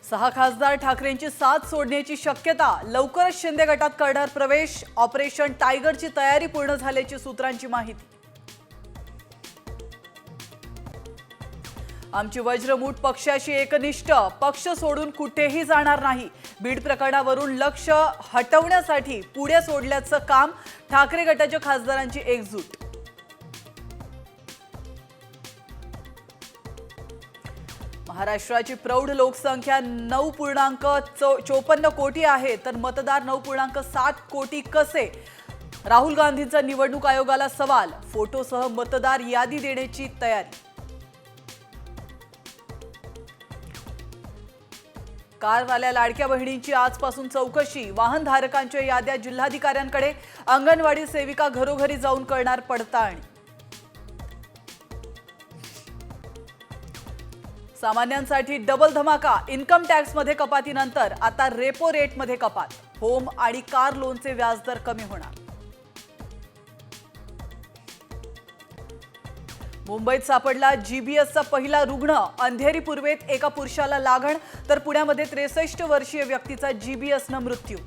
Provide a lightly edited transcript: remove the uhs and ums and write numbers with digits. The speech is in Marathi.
6 खासदार ठाकरेंची साथ सोडण्याची शक्यता, लवकरच शिंदे गटात करणार प्रवेश। ऑपरेशन टायगरची तयारी पूर्ण झाल्याची सूत्रांची माहिती। आमची वज्रमूठ पक्षाशी एकनिष्ठ, पक्ष सोडून कुठेही जाणार नाही। बीड प्रकरणावरून लक्ष हटवण्यासाठी पुढे सोडल्याचं काम, ठाकरे गटाच्या खासदारांची एकजूट। महाराष्ट्राची प्रौढ लोकसंख्या 9.54 कोटी आहे, तर मतदार 9.7 कोटी कसे? राहुल गांधींचा निवडणूक आयोगाला सवाल। फोटोसह मतदार यादी देण्याची तयारी। कारवाल्या लाडक्या बहिणींची आजपासून चौकशी, वाहनधारकांच्या याद्या जिल्हाधिकाऱ्यांकडे। अंगणवाडी सेविका घरोघरी जाऊन करणार पडताळणी। सामान्यांसाठी डबल धमाका, इन्कम टॅक्समध्ये कपातीनंतर आता रेपो रेटमध्ये कपात। होम आणि कार लोनचे व्याजदर कमी होणार। मुंबईत सापडला जीबीएसचा पहिला रुग्ण, अंधेरी पूर्वेत एका पुरुषाला लागण, तर पुण्यामध्ये 63 वर्षीय व्यक्तीचा जीबीएसनं मृत्यू।